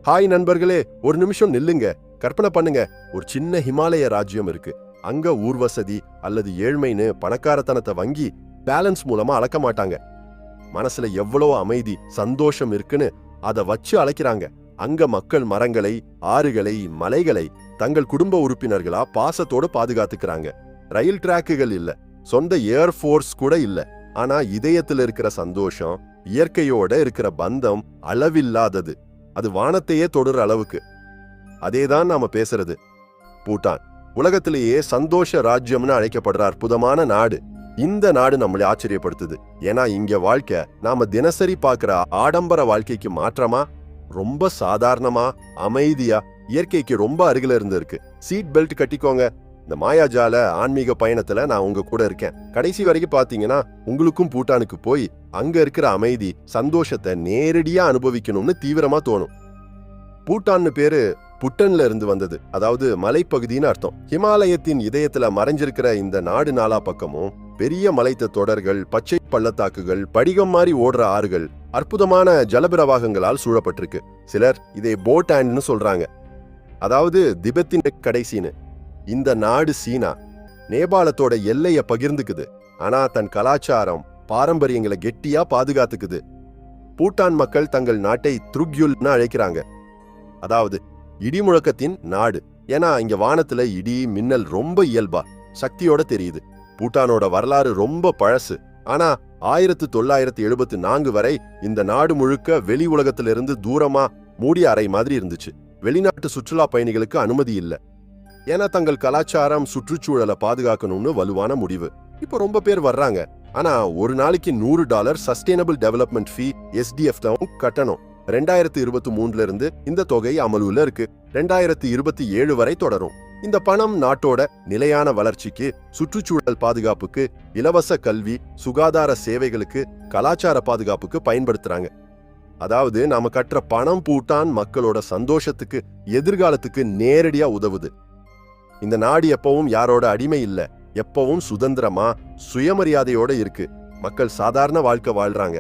Hi நண்பர்களே, ஒரு நிமிஷம் நில்லுங்க. கற்பனை பண்ணுங்க, ஒரு சின்ன ஹிமாலய ராஜ்யம் இருக்கு. அங்க ஊர்வசதி அல்லது ஏழ்மைன்னு பணக்காரத்தனத்தை வங்கி பேலன்ஸ் மூலமா அளக்க மாட்டாங்க. மனசுல எவ்வளவு அமைதி சந்தோஷம் இருக்குன்னு அதை வச்சு அழைக்கிறாங்க. அங்க மக்கள் மரங்களை, ஆறுகளை, மலைகளை தங்கள் குடும்ப உறுப்பினர்களா பாசத்தோடு பாதுகாத்துக்கிறாங்க. ரயில் டிராக்குகள் இல்ல, சொந்த ஏர்ஃபோர்ஸ் கூட இல்ல. ஆனா இதயத்துல இருக்கிற சந்தோஷம், இயற்கையோட இருக்கிற பந்தம் அளவில்லாதது. அது வானத்தையே தொடுற அளவுக்கு. அதேதான் நாம பேசுறது. பூட்டான் உலகத்திலேயே சந்தோஷ ராஜ்யம்னு அழைக்கப்படுற அற்புதமான நாடு. இந்த நாடு நம்மளை ஆச்சரியப்படுத்துது. ஏன்னா இங்க வாழ்க்கை நாம தினசரி பாக்குற ஆடம்பர வாழ்க்கைக்கு மாற்றமா ரொம்ப சாதாரணமா, அமைதியா, இயற்கைக்கு ரொம்ப அருகில இருந்து இருக்கு. சீட் பெல்ட் கட்டிக்கோங்க. இந்த மாயாஜால ஆன்மீக பயணத்துல நான் உங்க கூட இருக்கேன். கடைசி வரைக்கும் பாத்தீங்கன்னா உங்களுக்கும் பூட்டானுக்கு போய் அங்க இருக்கிற அமைதி, சந்தோஷத்தை நேரடியா அனுபவிக்கணும்னு தீவிரமா தோணும். பூட்டான்னு பேரு புட்டன்ல இருந்து வந்தது, அதாவது மலைப்பகுதின்னு அர்த்தம். ஹிமாலயத்தின் இதயத்துல மறைஞ்சிருக்கிற இந்த நாடு நாலா பக்கமும் பெரிய மலைத்த தொடர்கள், பச்சை பள்ளத்தாக்குகள், படிகம் மாதிரி ஓடுற ஆறுகள், அற்புதமான ஜலபிரவாகங்களால் சூழப்பட்டிருக்கு. சிலர் இதை போட்டான்னு சொல்றாங்க, அதாவது திபெத்தின் கடைசின்னு. இந்த நாடு சீனா, நேபாளத்தோட எல்லைய பகிர்ந்துக்குது. ஆனா தன் கலாச்சாரம், பாரம்பரியங்களை கெட்டியா பாதுகாத்துக்குது. பூட்டான் மக்கள் தங்கள் நாட்டை த்ருக்யுல்னு அழைக்கிறாங்க, அதாவது இடி முழக்கத்தின் நாடு. ஏன்னா இங்க வானத்துல இடி மின்னல் ரொம்ப இயல்பா சக்தியோட தெரியுது. பூட்டானோட வரலாறு ரொம்ப பழசு. ஆனா 1974 வரை இந்த நாடு முழுக்க வெளி உலகத்திலிருந்து தூரமா மூடிய அறை மாதிரி இருந்துச்சு. வெளிநாட்டு சுற்றுலா பயணிகளுக்கு அனுமதி இல்ல. ஏன்னா தங்கள் கலாச்சாரம், சுற்றுச்சூழலை பாதுகாக்கணும்னு வலுவான முடிவு. இப்ப ரொம்ப பேர் வர்றாங்க. ஆனா ஒரு நாளைக்கு $100 சஸ்டைனபிள் டெவலப்மெண்ட் ஃபீ SDF தான் கட்டணும். 2023 இருந்து இந்த தொகை அமலுல இருக்கு. 2027 வரை தொடரும். இந்த பணம் நாட்டோட நிலையான வளர்ச்சிக்கு, சுற்றுச்சூழல் பாதுகாப்புக்கு, இலவச கல்வி, சுகாதார சேவைகளுக்கு, கலாச்சார பாதுகாப்புக்கு பயன்படுத்துறாங்க. அதாவது நாம கட்டுற பணம் பூட்டான் மக்களோட சந்தோஷத்துக்கு, எதிர்காலத்துக்கு நேரடியா உதவுது. இந்த நாடு எப்பவும் யாரோட அடிமை இல்ல, எப்பவும் சுதந்திரமா, சுயமரியாதையோட இருக்கு. மக்கள் சாதாரண வாழ்க்கை வாழ்றாங்க.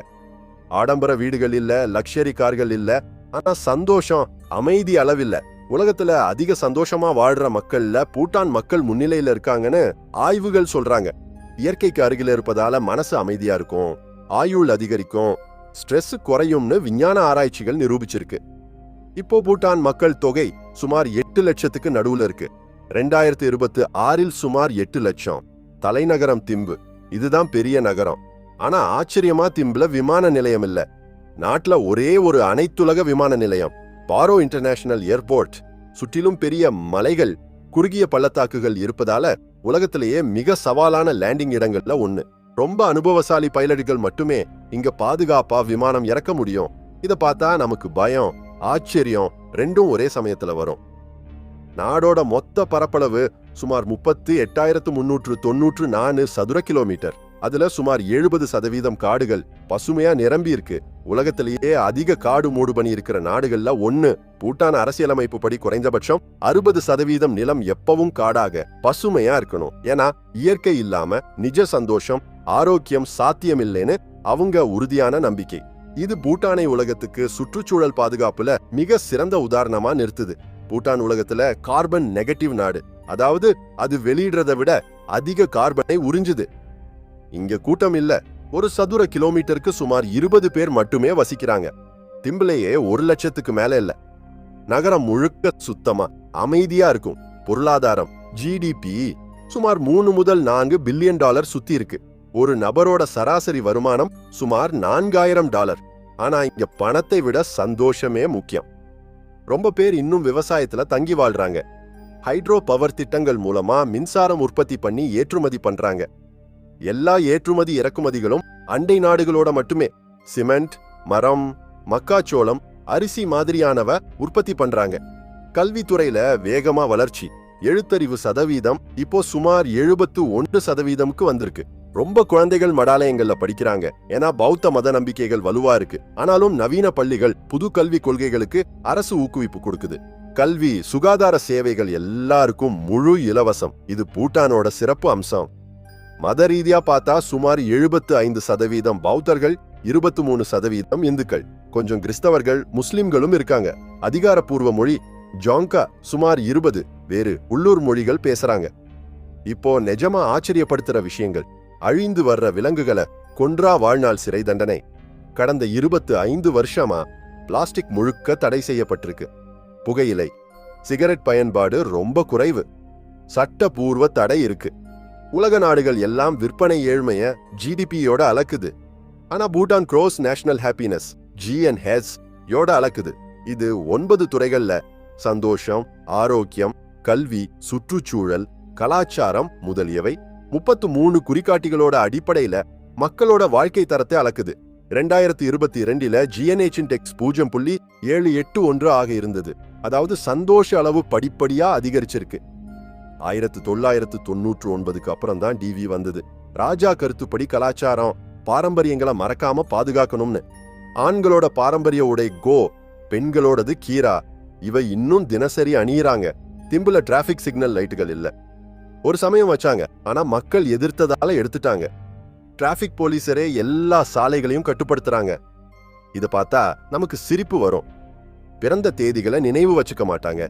ஆடம்பர வீடுகள் இல்ல, லக்ஷரி கார்கள் இல்ல, ஆனா சந்தோஷம், அமைதி அளவில்ல. உலகத்துல அதிக சந்தோஷமா வாழ்ற மக்கள்ல பூட்டான் மக்கள் முன்னிலையில இருக்காங்கன்னு ஆய்வுகள் சொல்றாங்க. இயற்கைக்கு அருகில இருப்பதால மனசு அமைதியா இருக்கும், ஆயுள் அதிகரிக்கும், ஸ்ட்ரெஸ் குறையும்னு விஞ்ஞான ஆராய்ச்சிகள் நிரூபிச்சிருக்கு. இப்போ பூட்டான் மக்கள் தொகை சுமார் 8 லட்சத்துக்கு நடுவுல இருக்கு. 2026 சுமார் 8 லட்சம். தலைநகரம் திம்பு, இதுதான் பெரிய நகரம். ஆனா ஆச்சரியமா திம்புல விமான நிலையம் இல்ல. நாட்டுல ஒரே ஒரு அனைத்துலக விமான நிலையம், பாரோ இன்டர்நேஷனல் ஏர்போர்ட். சுற்றிலும் பெரிய மலைகள், குறுகிய பள்ளத்தாக்குகள் இருப்பதால உலகத்திலேயே மிக சவாலான லேண்டிங் இடங்கள்ல ஒண்ணு. ரொம்ப அனுபவசாலி பைலட்டுகள் மட்டுமே இங்க பாதுகாப்பா விமானம் இறக்க முடியும். இத பார்த்தா நமக்கு பயம், ஆச்சரியம் ரெண்டும் ஒரே சமயத்துல வரும். நாடோட மொத்த பரப்பளவு சுமார் 38,394 சதுர கிலோமீட்டர். அதுல சுமார் 70% காடுகள் பசுமையா நிரம்பி இருக்கு. உலகத்திலேயே அதிக காடு மூடு பண்ணி இருக்கிற நாடுகள்ல ஒண்ணு. பூட்டான் அரசியலமைப்பு படி குறைந்தபட்சம் 60% நிலம் எப்பவும் காடாக பசுமையா இருக்கணும். ஏன்னா இயற்கை இல்லாம நிஜ சந்தோஷம், ஆரோக்கியம் சாத்தியம் இல்லைன்னு அவங்க உறுதியான நம்பிக்கை. இது பூட்டானை உலகத்துக்கு சுற்றுச்சூழல் பாதுகாப்புல மிக சிறந்த உதாரணமா நிறுத்துது. பூட்டான் உலகத்துல கார்பன் நெகட்டிவ் நாடு, அதாவது அது வெளியிடுறதை விட அதிக கார்பனை உறிஞ்சுது. இங்க கூட்டம் இல்ல. ஒரு சதுர கிலோமீட்டருக்கு சுமார் 20 பேர் மட்டுமே வசிக்கிறாங்க. திம்பிலேயே 1 லட்சத்துக்கு மேல இல்ல. நகரம் முழுக்க சுத்தமா, அமைதியா இருக்கும். பொருளாதாரம், GDP சுமார் $3 முதல் $4 பில்லியன் சுத்தி இருக்கு. ஒரு நபரோட சராசரி வருமானம் சுமார் $4000. ஆனா இங்க பணத்தை விட சந்தோஷமே முக்கியம். ரொம்ப பேர் இன்னும் விவசாயத்துல தங்கி வாழ்றாங்க. ஹைட்ரோ பவர் திட்டங்கள் மூலமா மின்சாரம் உற்பத்தி பண்ணி ஏற்றுமதி பண்றாங்க. எல்லா ஏற்றுமதி இறக்குமதிகளும் அண்டை நாடுகளோட மட்டுமே. சிமெண்ட், மரம், மக்காச்சோளம், அரிசி மாதிரியானவ உற்பத்தி பண்றாங்க. கல்வித்துறையில வேகமா வளர்ச்சி. எழுத்தறிவு சதவீதம் இப்போ சுமார் 71% வந்திருக்கு. ரொம்ப குழந்தைகள் மடாலயங்கள்ல படிக்கிறாங்க. ஏன்னா பௌத்த மத நம்பிக்கைகள் வலுவா இருக்கு. ஆனாலும் நவீன பள்ளிகள், புது கல்வி கொள்கைகளுக்கு அரசு ஊக்குவிப்பு கொடுக்குது. கல்வி, சுகாதார சேவைகள் எல்லாருக்கும் முழு இலவசம். இது பூட்டானோட சிறப்பு அம்சம். மத ரீதியா பார்த்தா சுமார் 75% பௌத்தர்கள், 23% இந்துக்கள், கொஞ்சம் கிறிஸ்தவர்கள், முஸ்லிம்களும் இருக்காங்க. அதிகாரப்பூர்வ மொழி ஜோங்கா, சுமார் 20 வேறு உள்ளூர் மொழிகள் பேசுறாங்க. இப்போ நிஜமா ஆச்சரியப்படுத்துற விஷயங்கள். அழிந்து வர்ற விலங்குகளை கொன்றா வாழ்நாள் சிறை தண்டனை. கடந்த 25 வருஷமா பிளாஸ்டிக் முழுக்க தடை செய்யப்பட்டிருக்கு. புகையிலை, சிகரெட் பயன்பாடு ரொம்ப குறைவு. சட்டபூர்வ தடை இருக்கு. உலக நாடுகள் எல்லாம் விற்பனை ஏழ்மைய ஜிடிபியோட அளக்குது. ஆனா Bhutan gross national happiness GNH யோட அளக்குது. இது 9 துறைகள்ல சந்தோஷம், ஆரோக்கியம், கல்வி, சுற்றுச்சூழல், கலாச்சாரம் முதலியவை 33 குறிகாட்டிகளோட அடிப்படையில மக்களோட வாழ்க்கை தரத்தை அளக்குது. 2022 GNH இன்டெக்ஸ் 0.781 ஆக இருந்தது. அதாவது சந்தோஷ அளவு படிப்படியா அதிகரிச்சிருக்கு. 1999க்கு அப்புறம் தான் டிவி வந்தது. ராஜா கருத்துப்படி கலாச்சாரம் பாரம்பரியங்களை மறக்காம பாதுகாக்கணும்னு. ஆண்களோட பாரம்பரிய உடை கோ, பெண்களோடது கீரா. இவை இன்னும் தினசரி அணியிறாங்க. திம்புல டிராபிக் சிக்னல் லைட்டுகள் இல்ல. ஒரு சமயம் வச்சாங்க, ஆனா மக்கள் எதிர்த்ததால எடுத்துட்டாங்க. டிராபிக் போலீசரே எல்லா சாலைகளையும் கட்டுப்படுத்துறாங்க. இத பார்த்தா நமக்கு சிரிப்பு வரும். பிறந்த தேதிகளை நினைவு வச்சுக்க மாட்டாங்க.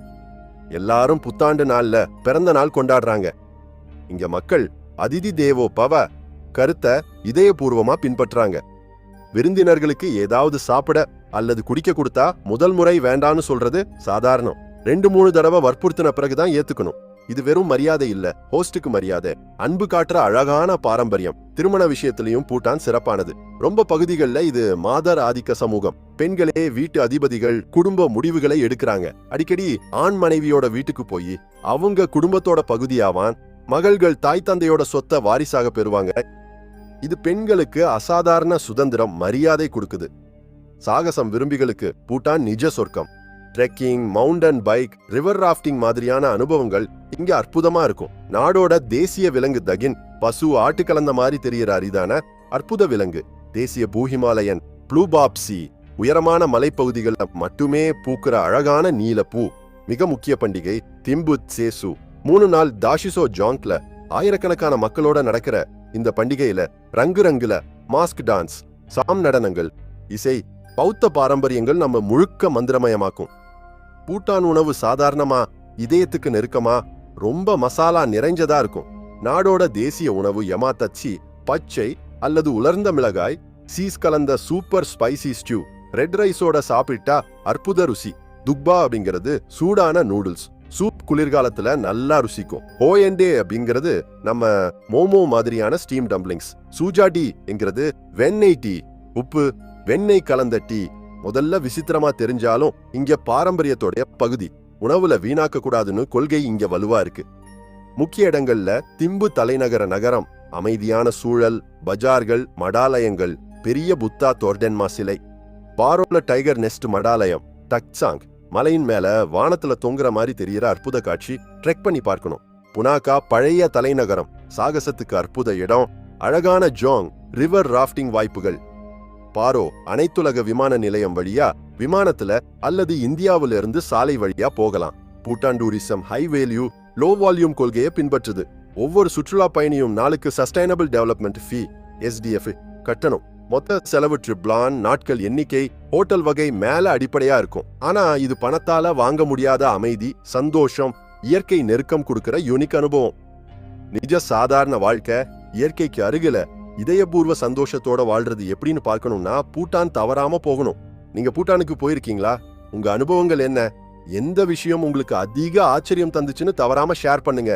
எல்லாரும் புத்தாண்டு நாள்ல பிறந்த நாள் கொண்டாடுறாங்க. இங்க மக்கள் அதிதி தேவோ பவ கருத்தை இதயபூர்வமா பின்பற்றாங்க. விருந்தினர்களுக்கு ஏதாவது சாப்பிட அல்லது குடிக்க கொடுத்தா முதல் முறை வேண்டான்னு சொல்றது சாதாரணம். 2-3 தடவை வற்புறுத்தின பிறகுதான் ஏத்துக்கணும். இது வெறும் மரியாதை இல்ல, ஹோஸ்டுக்கு மரியாதை. அன்பு காட்டுற அழகான பாரம்பரியம். திருமண விஷயத்திலையும் பூட்டான் சிறப்பானது. ரொம்ப பகுதிகளில் இது மாதர் ஆதிக்க சமூகம். பெண்களே வீட்டு அதிபதிகள், குடும்ப முடிவுகளை எடுக்கிறாங்க. அடிக்கடி ஆண் மனைவியோட வீட்டுக்கு போய் அவங்க குடும்பத்தோட பகுதியாவான். மகள்கள் தாய் தந்தையோட சொத்தை வாரிசாக பெறுவாங்க. இது பெண்களுக்கு அசாதாரண சுதந்திரம், மரியாதை கொடுக்குது. சாகசம் விரும்பிகளுக்கு பூட்டான் நிஜ சொர்க்கம். Trekking, mountain bike, river rafting மாதிரியான அனுபவங்கள் இங்க அற்புதமா இருக்கும். நாடோட தேசிய விலங்கு தகின், பசு, ஆட்டு கலந்த மாதிரி தெரியற அரிதான அற்புத விலங்கு. தேசிய பூஹிமாலயன் ப்ளூபாப்சி, உயரமான மலைப்பகுதிகள்ல மட்டுமே பூக்கிற அழகான நீல பூ. மிக முக்கிய பண்டிகை திம்புத் சேசு. 3 நாள் தாஷிசோ ஜாங்க்ல ஆயிரக்கணக்கான மக்களோட நடக்கிற இந்த பண்டிகையில ரங்குல மாஸ்க் டான்ஸ், சாம் நடனங்கள், இசை, பௌத்த பாரம்பரியங்கள் நம்ம முழுக்க மந்திரமயமாக்கும். பூட்டான் உணவு சாதாரணமா இதயத்துக்கு நெருக்கமா ரொம்ப மசாலா நிறைஞ்சதா இருக்கும். நாடோட தேசிய உணவு யமாத்தச்சி, பச்சை அல்லது உலர்ந்த மிளகாய், சீஸ் கலந்த சூப்பர் ஸ்பைசி ஸ்டியூ. ரெட் ரைஸோட சாப்பிட்டா அற்புத ருசி. துக்பா அப்படிங்கிறது சூடான நூடுல்ஸ். சூப் குளிர்காலத்துல நல்லா ருசிக்கும். ஹோயண்டே அப்படிங்கிறது நம்ம மோமோ மாதிரியான ஸ்டீம் டம்ப்ளிங்ஸ். சூஜா டீ என்கிறது வெண்ணெய் டீ, உப்பு வெண்ணெய் கலந்த டீ. முதல்ல விசித்திரமா தெரிஞ்சாலும் இங்க பாரம்பரியத்தோடைய பகுதி. உணவுல வீணாக்க கூடாதுன்னு கொள்கை இங்க வலுவா இருக்கு. முக்கிய இடங்கள்ல திம்பு தலைநகர நகரம், அமைதியான சூழல், பஜார்கள், மடாலயங்கள், பெரிய புத்தா தோர்டென்மா சிலை, பாரோல டைகர் நெஸ்ட் மடாலயம், டக்சாங் மலையின் மேல வானத்துல தொங்குற மாதிரி தெரியற அற்புத காட்சி. ட்ரெக் பண்ணி பார்க்கணும். புனாகா பழைய தலைநகரம், சாகசத்துக்கு அற்புத இடம். அழகான ஜோங் ரிவர் ராஃப்டிங் வாய்ப்புகள். பாரோ அனைத்துலக விமான நிலையம் வழியா விமானத்துல அல்லது இந்தியாவில இருந்து சாலை வழியா போகலாம். Bhutan tourism high value low volume கொள்கையை பின்பற்றுது. ஒவ்வொரு சுற்றுலா பயணியும் நாளுக்கு சஸ்டைனபிள் டெவலப்மெண்ட் ஃபீ SDF கட்டணும். மொத்த செலவு ட்ரிப்ளான், நாட்கள் எண்ணிக்கை, ஹோட்டல் வகை மேல அடிப்படையா இருக்கும். ஆனா இது பணத்தால வாங்க முடியாத அமைதி, சந்தோஷம், இயற்கை நெருக்கம் கொடுக்கிற யூனிக் அனுபவம். நிஜ சாதாரண வாழ்க்கை இயற்கைக்கு அருகில இதயபூர்வ சந்தோஷத்தோட வாழ்றது எப்படின்னு பார்க்கணும்னா பூட்டான் தவறாம போகணும். நீங்க பூட்டானுக்கு போயிருக்கீங்களா? உங்க அனுபவங்கள் என்ன? எந்த விஷயம் உங்களுக்கு அதிக ஆச்சரியம் தந்துச்சுன்னு தவறாம ஷேர் பண்ணுங்க.